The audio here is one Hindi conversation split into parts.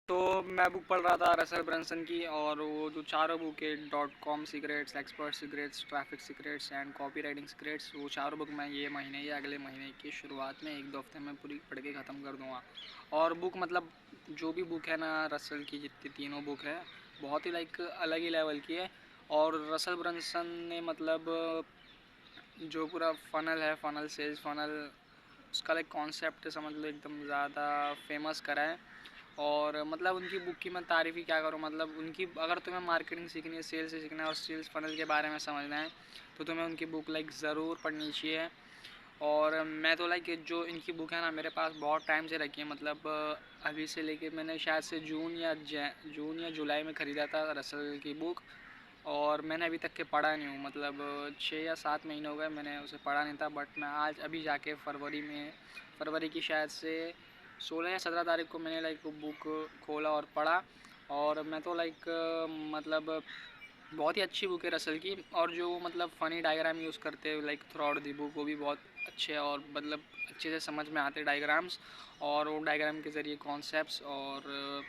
तो मैं बुक पढ़ रहा था रसेल ब्रंसन की, और वो जो चारों बुक है, .com secrets, expert secrets, traffic secrets and copy writing secrets, वो चारों बुक मैं ये महीने या अगले महीने की शुरुआत में 1-2 हफ्ते में पूरी पढ़ के ख़त्म कर दूँगा। और बुक मतलब जो भी बुक है ना, रसेल की जितनी तीनों बुक है, बहुत ही लाइक अलग ही लेवल की है। और रसेल ब्रंसन ने मतलब जो पूरा फ़नल है, फ़नल सेल्स फ़नल, उसका लाइक कॉन्सेप्ट समझ लो एकदम ज़्यादा फेमस करा है। और मतलब उनकी बुक की मैं तारीफ़ ही क्या करूँ। मतलब उनकी अगर तुम्हें मार्केटिंग सीखनी है, सेल्स से सीखना है और सेल्स फनल के बारे में समझना है, तो तुम्हें उनकी बुक लाइक ज़रूर पढ़नी चाहिए। और मैं तो लाइक जो इनकी बुक है ना, मेरे पास बहुत टाइम से रखी है। मतलब अभी से लेके मैंने शायद से जून या जुलाई में ख़रीदा था रसल की बुक, और मैंने अभी तक के पढ़ा नहीं हूँ। मतलब 6 या 7 महीने हो गए मैंने उसे पढ़ा नहीं था। बट मैं आज अभी जाके फरवरी की शायद से 16 या 17 तारीख को मैंने लाइक बुक खोला और पढ़ा। और मैं तो लाइक मतलब बहुत ही अच्छी बुक है रसल की। और जो मतलब फ़नी डायग्राम यूज़ करते हैं like through out the book, वो भी बहुत अच्छे हैं और मतलब अच्छे से समझ में आते डायग्राम्स। और वो डायग्राम के ज़रिए कॉन्सेप्ट्स। और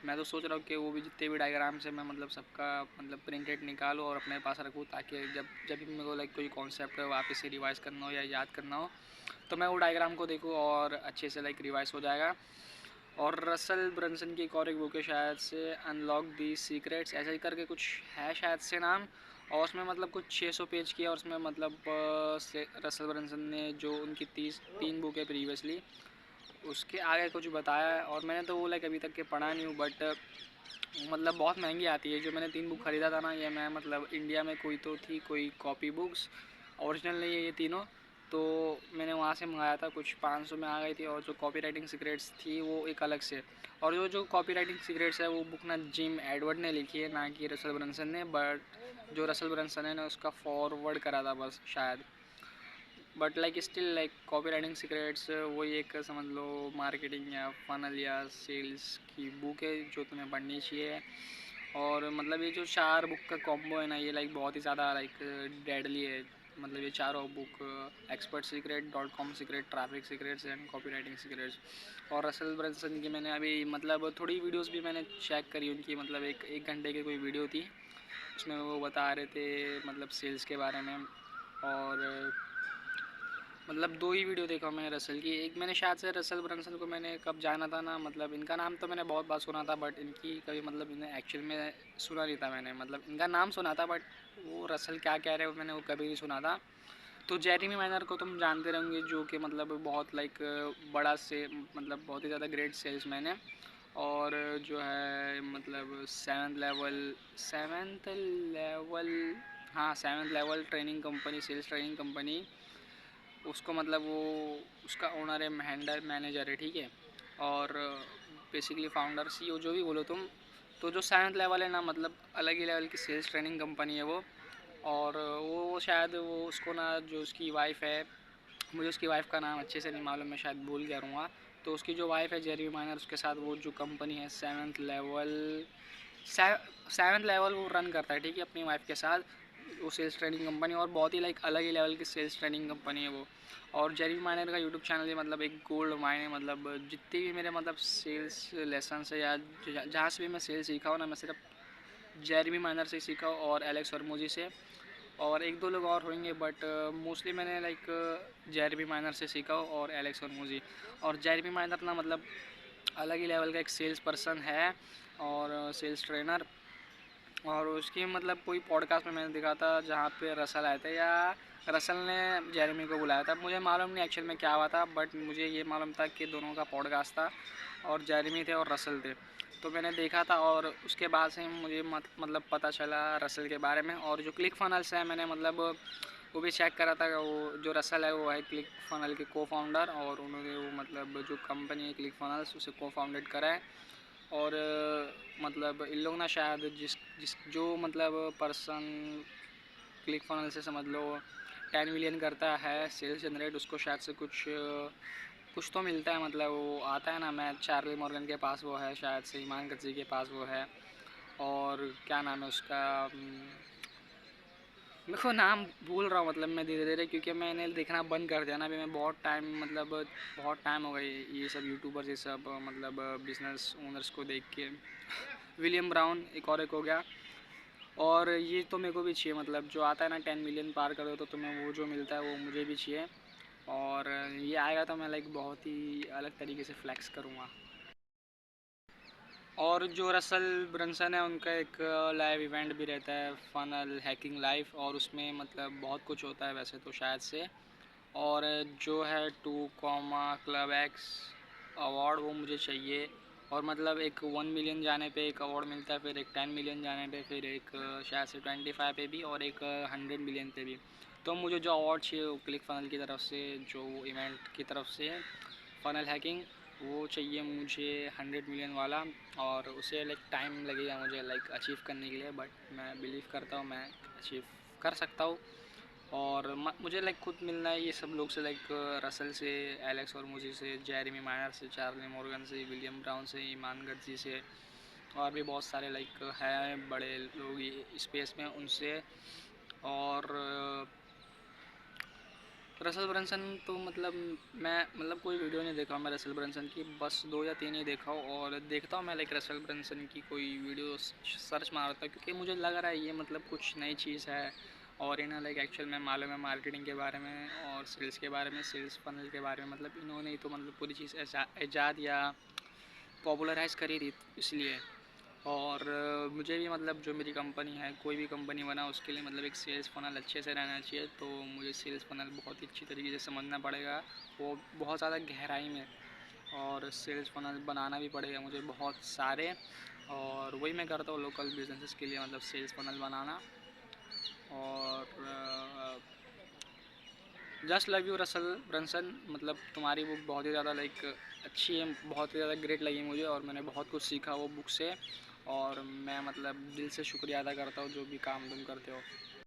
मैं तो सोच रहा हूँ कि वो भी जितने भी डायग्राम्स हैं मैं मतलब सबका मतलब प्रिंटेड निकालूँ और अपने पास रखूँ, ताकि जब भी मेरे को लाइक कोई कॉन्सेप्ट वापस से रिवाइज़ करना हो या याद करना हो, तो मैं वो डायग्राम को देखूँ और अच्छे से लाइक रिवाइज़ हो जाएगा। और रसल ब्रंसन की एक बुक है शायद से अनलॉक दी सीक्रेट्स, ऐसे ही करके कुछ है शायद से नाम। और उसमें मतलब कुछ 600 पेज की है, और उसमें मतलब से रसल ब्रंसन ने जो उनकी 3 बुक है प्रीवियसली, उसके आगे कुछ बताया है। और मैंने तो वो लाइक अभी तक के पढ़ा नहीं हूँ। बट मतलब बहुत महंगी आती है। जो मैंने 3 बुक ख़रीदा था ना, ये मैं मतलब इंडिया में कोई तो थी कोई कॉपी बुक्स, ओरिजिनल नहीं है ये तीनों, तो मैंने वहाँ से मंगाया था, कुछ 500 में आ गई थी। और जो कॉपी राइटिंग सीक्रेट्स थी वो एक अलग से। और जो कॉपी राइटिंग सीक्रेट्स है वो बुक ना जिम एडवर्ड ने लिखी है, ना कि रसल ब्रंसन ने। बट जो रसल ब्रंसन है ना, उसका फॉरवर्ड करा था बस शायद। But like still like copy writing secrets वही एक समझ लो मार्केटिंग या फनल या सेल्स की बुक है जो तुम्हें पढ़नी चाहिए। और मतलब ये जो 4 बुक का कॉम्बो है ना, ये लाइक बहुत ही ज़्यादा लाइक डेडली है। मतलब ये चारों book, expert secret, .com secret, traffic secrets and copy writing secrets. और रसल ब्रंसन की मैंने अभी मतलब थोड़ी वीडियोस भी मैंने चेक करी उनकी। मतलब एक घंटे की कोई वीडियो थी, उसमें वो बता रहे थे मतलब सेल्स के बारे में। और मतलब 2 ही वीडियो देखा मैंने रसल की। एक मैंने शायद से रसल ब्रंसन को मैंने कब जाना था ना, मतलब इनका नाम तो मैंने बहुत बार सुना था, बट इनकी कभी मतलब इन्हें एक्चुअल में सुना नहीं था मैंने। मतलब इनका नाम सुना था, बट वो रसल क्या कह रहे हो मैंने वो कभी नहीं सुना था। तो जेरेमी माइनर को तुम जानते रहेंगे, जो कि मतलब बहुत लाइक बड़ा से मतलब बहुत ही ज़्यादा ग्रेट सेल्समैन है। और जो है मतलब सेवन्थ लेवल, हाँ 7th level training company, sales training company, उसको मतलब वो उसका ओनर है, महेंद्र मैनेजर है, ठीक है। और बेसिकली फाउंडर सीईओ जो भी बोलो तुम। तो जो 7th लेवल है ना, मतलब अलग ही लेवल की सेल्स ट्रेनिंग कंपनी है वो। और वो शायद वो उसको ना, जो उसकी वाइफ है, मुझे उसकी वाइफ का नाम अच्छे से नहीं मालूम, मैं शायद भूल गया रहूँगा। तो उसकी जो वाइफ है जेरेमी माइनर, उसके साथ वो जो कंपनी है 7th लेवल वो रन करता है, ठीक है, अपनी वाइफ के साथ। वो सेल्स ट्रेनिंग कंपनी, और बहुत ही लाइक अलग ही लेवल की सेल्स ट्रेनिंग कंपनी है वो। और जेरेमी माइनर का यूट्यूब चैनल है मतलब एक गोल्ड माइन है। मतलब जितने भी मेरे मतलब सेल्स लेसन है या जहाँ से भी मैं सेल्स सीखा हूँ ना, मैं सिर्फ जेरेमी माइनर से सीखा हूँ और एलेक्स हरमोजी से। और 1-2 लोग और होंगे, बट मोस्टली मैंने लाइक जेरेमी माइनर से सीखा हूँ और एलेक्स हरमोजी। और जेरेमी माइनर ना मतलब अलग ही लेवल का एक सेल्स पर्सन है और सेल्स ट्रेनर। और उसकी मतलब कोई पॉडकास्ट में मैंने देखा था जहाँ पे रसल आए थे, या रसल ने जेरेमी को बुलाया था, मुझे मालूम नहीं एक्चुअल में क्या हुआ था। बट मुझे ये मालूम था कि दोनों का पॉडकास्ट था और जेरेमी थे और रसल थे। तो मैंने देखा था और उसके बाद से मुझे मतलब पता चला रसल के बारे में। और जो क्लिक फनल्स है, मैंने मतलब वो भी चेक करा था। वो जो रसल है वो है क्लिक फनल के को फाउंडर, और उन्होंने वो मतलब जो कंपनी है क्लिक फनल्स उसे को फाउंडेड करा है। और मतलब इन लोग ना शायद जिस जिस जो मतलब पर्सन क्लिक फनल से समझ लो 10 मिलियन करता है सेल्स जनरेट, उसको शायद से कुछ तो मिलता है। मतलब वो आता है ना, मैं चार्ली मॉर्गन के पास वो है, शायद से ईमान गज्जी के पास वो है। और क्या नाम है उसका, मेरे को नाम भूल रहा हूँ मतलब मैं धीरे-धीरे, क्योंकि मैंने देखना बंद कर दिया ना अभी। मैं बहुत टाइम मतलब बहुत टाइम हो गई ये सब यूट्यूबर्स, ये सब मतलब बिज़नेस ओनर्स को देख के। विलियम ब्राउन एक हो गया। और ये तो मेरे को भी चाहिए, मतलब जो आता है ना 10 मिलियन पार कर दो तो तुम्हें वो जो मिलता है वो मुझे भी चाहिए। और ये आएगा तो मैं लाइक बहुत ही अलग तरीके से फ्लेक्स करूँगा। और जो रसल ब्रंसन है उनका एक लाइव इवेंट भी रहता है, फनल हैकिंग लाइव, और उसमें मतलब बहुत कुछ होता है वैसे तो शायद से। और जो है 2 क्लब एक्स अवार्ड वो मुझे चाहिए। और मतलब एक 1 मिलियन जाने पे एक अवार्ड मिलता है, फिर एक 10 मिलियन जाने पे, फिर एक शायद से 25 पे भी, और एक 100 मिलियन पे भी। तो मुझे जो अवार्ड चाहिए वो क्लिक फनल की तरफ से, जो इवेंट की तरफ से फनल हैकिंग, वो चाहिए मुझे 100 मिलियन वाला। और उसे लाइक टाइम लगेगा मुझे लाइक अचीव करने के लिए, बट मैं बिलीव करता हूँ मैं अचीव कर सकता हूँ। और मुझे लाइक खुद मिलना है ये सब लोग से, लाइक रसल से, एलेक्स और मुझी से, जेरेमी मायर से, चार्ली मॉर्गन से, विलियम ब्राउन से, ईमान गर्जी से, और भी बहुत सारे लाइक हैं बड़े लोग स्पेस में, उनसे। और रसल ब्रंसन तो मतलब मैं मतलब कोई वीडियो नहीं देखा हूँ मैं रसल ब्रंसन की, बस 2 या 3 ही देखा हूँ। और देखता हूँ मैं लाइक रसल ब्रंसन की कोई वीडियो सर्च मारता हूँ, क्योंकि मुझे लग रहा है ये मतलब कुछ नई चीज़ है। और इन्हें लाइक एक्चुअल में मालूम है मार्केटिंग के बारे में और सेल्स के बारे में, सेल्स फनल के बारे में, मतलब इन्होंने ही तो मतलब पूरी चीज़ ईजाद या पॉपुलराइज़ करी थी इसलिए। और मुझे भी मतलब जो मेरी कंपनी है, कोई भी कंपनी बना उसके लिए मतलब एक सेल्स फ़नल अच्छे से रहना चाहिए। तो मुझे सेल्स फ़नल बहुत ही अच्छी तरीके से समझना पड़ेगा, वो बहुत ज़्यादा गहराई में। और सेल्स फ़नल बनाना भी पड़ेगा मुझे बहुत सारे। और वही मैं करता हूँ लोकल बिजनेसेस के लिए, मतलब सेल्स फ़नल बनाना। और just love you Russell Brunson, मतलब तुम्हारी बुक बहुत ही ज़्यादा लाइक अच्छी है, बहुत ही ज़्यादा ग्रेट लगी मुझे, और मैंने बहुत कुछ सीखा वो बुक से। और मैं मतलब दिल से शुक्रिया अदा करता हूँ जो भी काम तुम करते हो।